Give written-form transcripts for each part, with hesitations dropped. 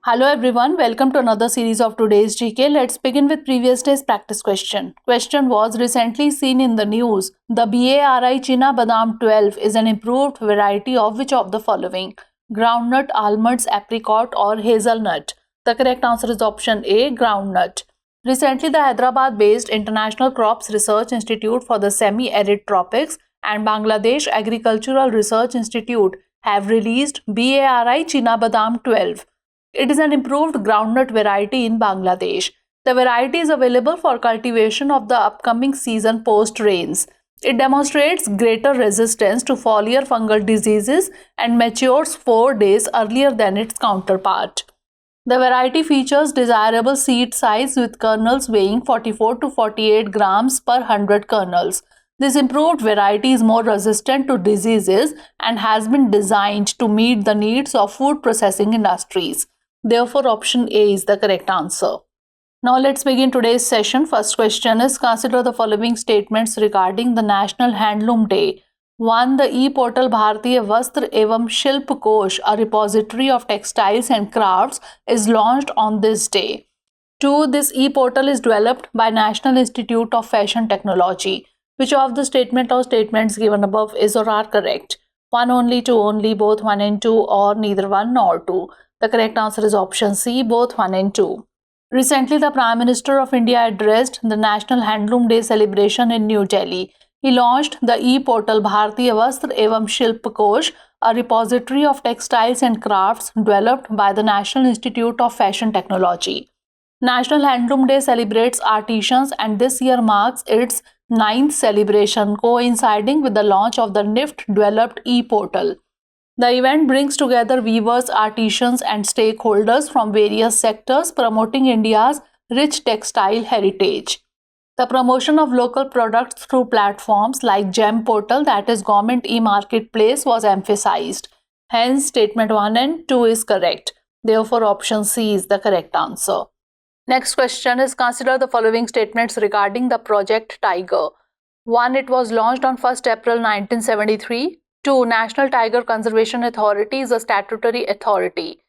Hello everyone, welcome to another series of today's GK. Let's begin with previous day's practice question. Question was recently seen in the news. The BARI China Badam 12 is an improved variety of which of the following? Groundnut, almonds, apricot or hazelnut? The correct answer is option A, groundnut. Recently, the Hyderabad-based International Crops Research Institute for the Semi-Arid Tropics and Bangladesh Agricultural Research Institute have released BARI China Badam 12. It is an improved groundnut variety in Bangladesh. The variety is available for cultivation of the upcoming season post-rains. It demonstrates greater resistance to foliar fungal diseases and matures 4 days earlier than its counterpart. The variety features desirable seed size with kernels weighing 44 to 48 grams per 100 kernels. This improved variety is more resistant to diseases and has been designed to meet the needs of food processing industries. Therefore, option A is the correct answer. Now let's begin today's session. First question is, consider the following statements regarding the National Handloom Day. 1. The e-portal Bhartiya Vastra evam 𝐾𝐫𝐢𝐬𝐡𝐭𝐢, a repository of textiles and crafts, is launched on this day. 2. This e-portal is developed by National Institute of Fashion Technology. Which of the statement or statements given above is or are correct? 1 only, 2 only, both 1 and 2, or neither 1 nor 2? The correct answer is option C, both 1 and 2. Recently, the Prime Minister of India addressed the National Handloom Day celebration in New Delhi. He launched the e-portal Bhartiya Vastra evam 𝐾𝐫𝐢𝐬𝐡𝐭𝐢, a repository of textiles and crafts developed by the National Institute of Fashion Technology. National Handloom Day celebrates artisans, and this year marks its 9th celebration, coinciding with the launch of the NIFT-developed e-portal. The event brings together weavers, artisans, and stakeholders from various sectors, promoting India's rich textile heritage. The promotion of local products through platforms like GEM portal, that is Government e-Marketplace, was emphasized. Hence, statement 1 and 2 is correct. Therefore, option C is the correct answer. Next question is, consider the following statements regarding the Project Tiger. 1. It was launched on 1st April 1973. 2. National Tiger Conservation Authority is a statutory authority.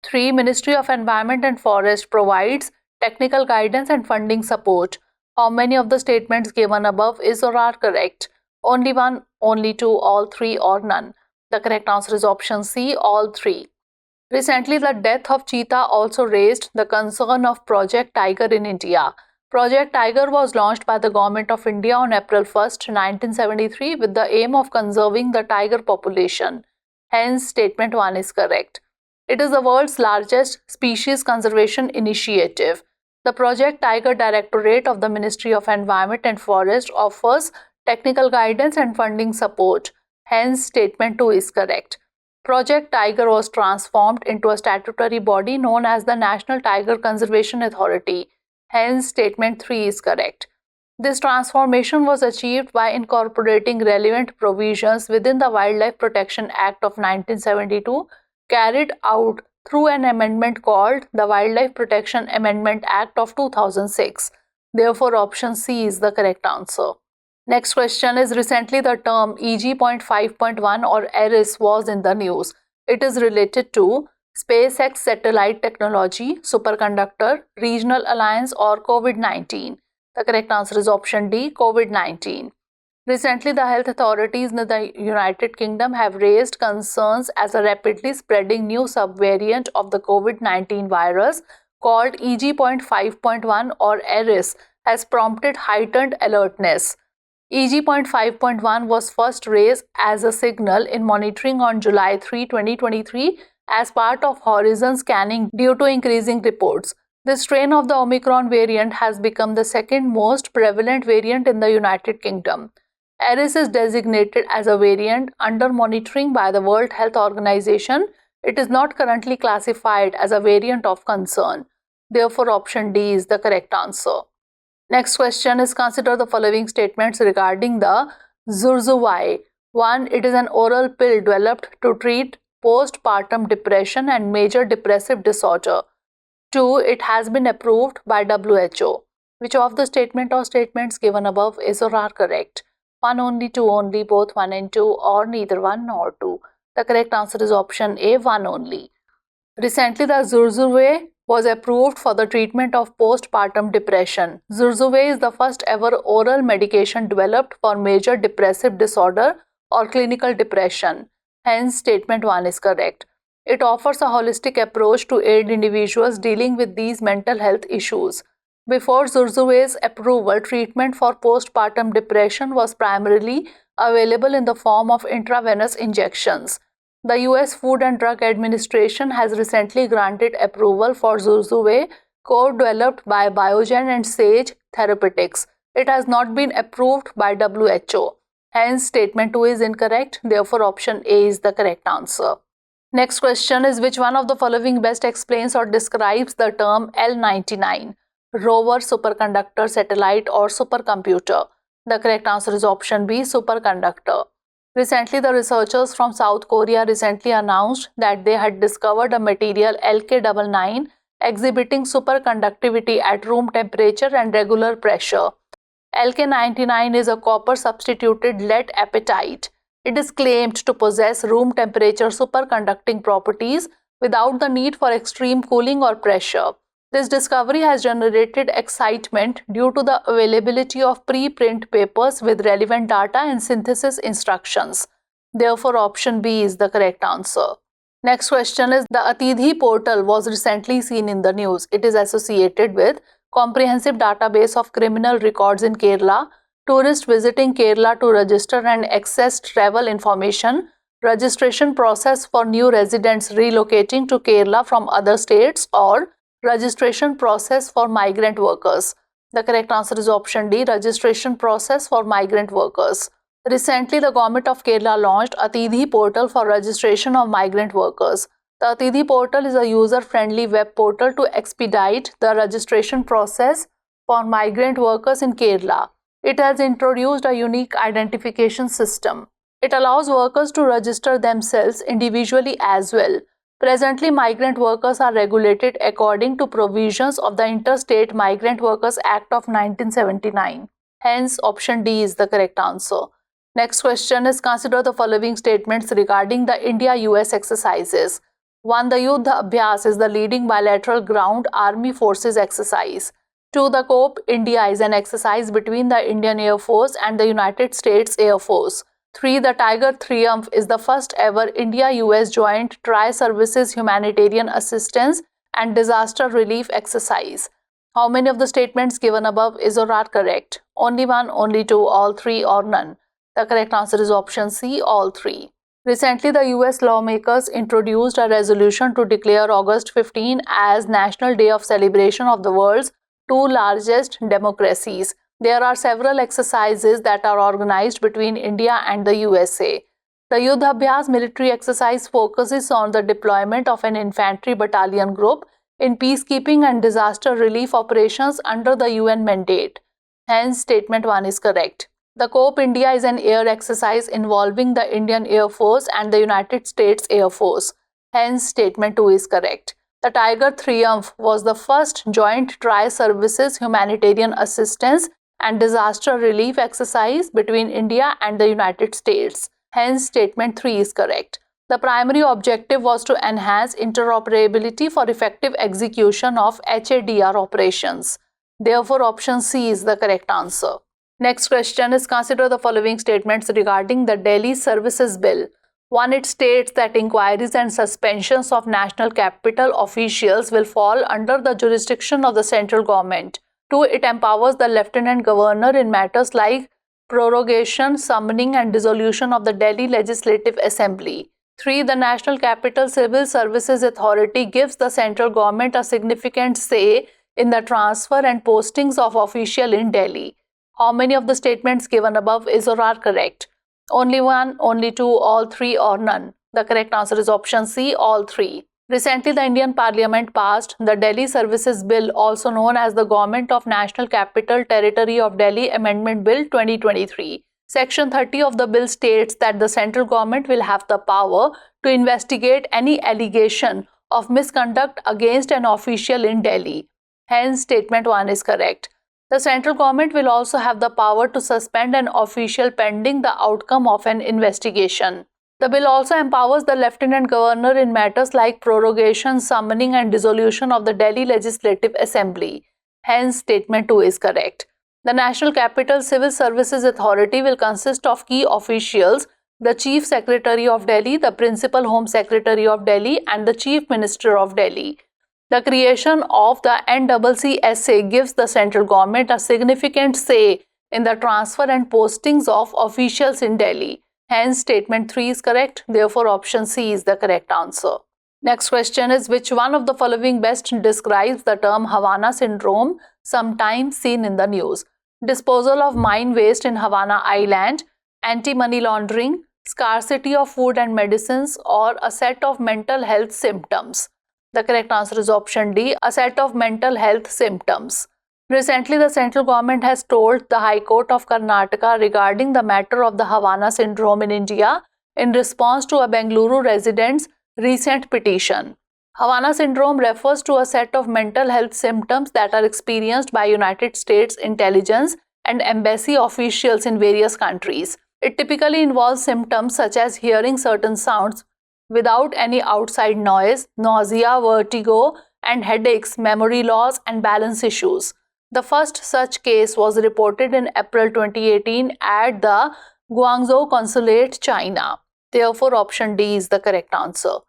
3. Ministry of Environment and Forest provides technical guidance and funding support. How many of the statements given above is or are correct? Only 1, only 2, all 3, or none? The correct answer is option C, all 3. Recently, the death of cheetah also raised the concern of Project Tiger in India. Project Tiger was launched by the Government of India on April 1, 1973 with the aim of conserving the tiger population. Hence, statement 1 is correct. It is the world's largest species conservation initiative. The Project Tiger Directorate of the Ministry of Environment and Forest offers technical guidance and funding support. Hence, statement 2 is correct. Project Tiger was transformed into a statutory body known as the National Tiger Conservation Authority. Hence, statement 3 is correct. This transformation was achieved by incorporating relevant provisions within the Wildlife Protection Act of 1972, carried out through an amendment called the Wildlife Protection Amendment Act of 2006. Therefore, option C is the correct answer. Next question is, recently the term EG.5.1 or Eris was in the news. It is related to SpaceX satellite technology, superconductor, regional alliance, or COVID-19. The correct answer is option D, COVID-19. Recently, the health authorities in the United Kingdom have raised concerns as a rapidly spreading new subvariant of the COVID-19 virus called EG.5.1 or Eris has prompted heightened alertness. EG.5.1 was first raised as a signal in monitoring on July 3, 2023 as part of horizon scanning due to increasing reports. This strain of the Omicron variant has become the second most prevalent variant in the United Kingdom. Eris is designated as a variant under monitoring by the World Health Organization. It is not currently classified as a variant of concern. Therefore, option D is the correct answer. Next question is, consider the following statements regarding the Zurzuvae. 1. It is an oral pill developed to treat postpartum depression and major depressive disorder. 2. It has been approved by WHO. Which of the statement or statements given above is or are correct? 1 only, 2 only, both 1 and 2, or neither 1 nor 2? The correct answer is option A, 1 only. Recently, the Zurzuvae was approved for the treatment of postpartum depression. Zurzuvae is the first ever oral medication developed for major depressive disorder or clinical depression. Hence, statement 1 is correct. It offers a holistic approach to aid individuals dealing with these mental health issues. Before Zurzuvae's approval, treatment for postpartum depression was primarily available in the form of intravenous injections. The US Food and Drug Administration has recently granted approval for Zurzuvae, co-developed by Biogen and Sage Therapeutics. It has not been approved by WHO. Hence, statement 2 is incorrect. Therefore, option A is the correct answer. Next question is, which one of the following best explains or describes the term L99? Rover, superconductor, satellite, or supercomputer? The correct answer is option B, superconductor. Recently, the researchers from South Korea recently announced that they had discovered a material 𝐾𝐫𝐢𝐬𝐡𝐭𝐢 exhibiting superconductivity at room temperature and regular pressure. 𝐾𝐫99 is a copper-substituted lead apatite. It is claimed to possess room temperature superconducting properties without the need for extreme cooling or pressure. This discovery has generated excitement due to the availability of preprint papers with relevant data and synthesis instructions. Therefore, option B is the correct answer. Next question is, the Atithi portal was recently seen in the news. It is associated with comprehensive database of criminal records in Kerala, tourists visiting Kerala to register and access travel information, registration process for new residents relocating to Kerala from other states, or registration process for migrant workers. The correct answer is option D, registration process for migrant workers. Recently, the government of Kerala launched Athidhi portal for registration of migrant workers. The Athidhi portal is a user-friendly web portal to expedite the registration process for migrant workers in Kerala. It has introduced a unique identification system. It allows workers to register themselves individually as well. Presently, migrant workers are regulated according to provisions of the Interstate Migrant Workers Act of 1979. Hence, option D is the correct answer. Next question is, consider the following statements regarding the India-US exercises. 1. The Yuddha Abhyas is the leading bilateral ground army forces exercise. 2. The COP-India is an exercise between the Indian Air Force and the United States Air Force. 3. The Tiger Triumph is the first ever India-US joint tri-services humanitarian assistance and disaster relief exercise. How many of the statements given above is or are correct? Only one, only two, all three, or none? The correct answer is option C, all three. Recently, the US lawmakers introduced a resolution to declare August 15 as National Day of Celebration of the world's two largest democracies. There are several exercises that are organized between India and the USA. The Yuddha Abhyas military exercise focuses on the deployment of an infantry battalion group in peacekeeping and disaster relief operations under the UN mandate. Hence, statement 1 is correct. The COP-India is an air exercise involving the Indian Air Force and the United States Air Force. Hence, statement 2 is correct. The Tiger Triumph was the first joint tri-services humanitarian assistance and disaster relief exercise between India and the United States. Hence, statement 3 is correct. The primary objective was to enhance interoperability for effective execution of HADR operations. Therefore, option C is the correct answer. Next question is, consider the following statements regarding the Delhi Services Bill. 1. It states that inquiries and suspensions of national capital officials will fall under the jurisdiction of the central government. 2. It empowers the Lieutenant Governor in matters like prorogation, summoning and dissolution of the Delhi Legislative Assembly. 3. The National Capital Civil Services Authority gives the central government a significant say in the transfer and postings of officials in Delhi. How many of the statements given above is or are correct? Only one, only two, all three, or none? The correct answer is option C, all three. Recently, the Indian Parliament passed the Delhi Services Bill, also known as the Government of National Capital Territory of Delhi Amendment Bill 2023. Section 30 of the bill states that the central government will have the power to investigate any allegation of misconduct against an official in Delhi. Hence, statement 1 is correct. The central government will also have the power to suspend an official pending the outcome of an investigation. The bill also empowers the Lieutenant Governor in matters like prorogation, summoning and dissolution of the Delhi Legislative Assembly. Hence, statement 2 is correct. The National Capital Civil Services Authority will consist of key officials: the Chief Secretary of Delhi, the Principal Home Secretary of Delhi, and the Chief Minister of Delhi. The creation of the NCCSA gives the central government a significant say in the transfer and postings of officials in Delhi. Hence, statement 3 is correct. Therefore, option C is the correct answer. Next question is, which one of the following best describes the term Havana syndrome, sometimes seen in the news? Disposal of mine waste in Havana Island, anti-money laundering, scarcity of food and medicines, or a set of mental health symptoms? The correct answer is option D, a set of mental health symptoms. Recently, the central government has told the High Court of Karnataka regarding the matter of the Havana syndrome in India in response to a Bengaluru resident's recent petition. Havana syndrome refers to a set of mental health symptoms that are experienced by United States intelligence and embassy officials in various countries. It typically involves symptoms such as hearing certain sounds without any outside noise, nausea, vertigo, and headaches, memory loss, and balance issues. The first such case was reported in April 2018 at the Guangzhou Consulate, China. Therefore, option D is the correct answer.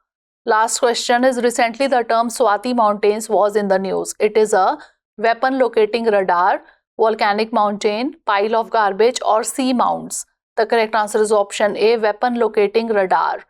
Last question is, recently the term Swathi Mountains was in the news. It is a weapon locating radar, volcanic mountain, pile of garbage, or sea mounds. The correct answer is option A, weapon locating radar.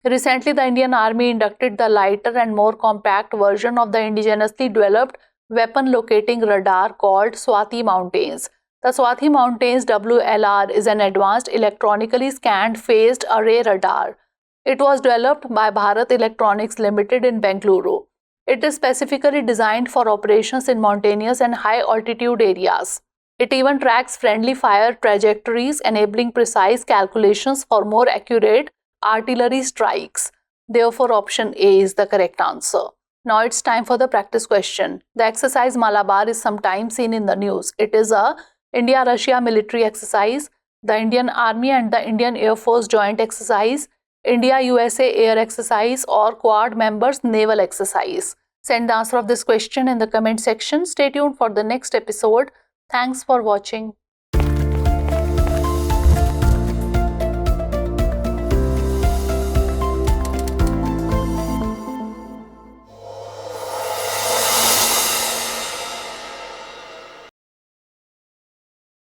Recently, the Indian Army inducted the lighter and more compact version of the indigenously developed weapon locating radar called Swathi Mountains. The Swathi Mountains WLR is an advanced electronically scanned phased array radar. It was developed by Bharat Electronics Limited in Bengaluru. It is specifically designed for operations in mountainous and high altitude areas. It even tracks friendly fire trajectories, enabling precise calculations for more accurate artillery strikes. Therefore, option A is the correct answer. Now it's time for the practice question. The exercise Malabar is sometimes seen in the news. It is a India-Russia military exercise, the Indian Army and the Indian Air Force joint exercise, India-USA air exercise, or Quad members naval exercise. Send the answer of this question in the comment section. Stay tuned for the next episode. Thanks for watching.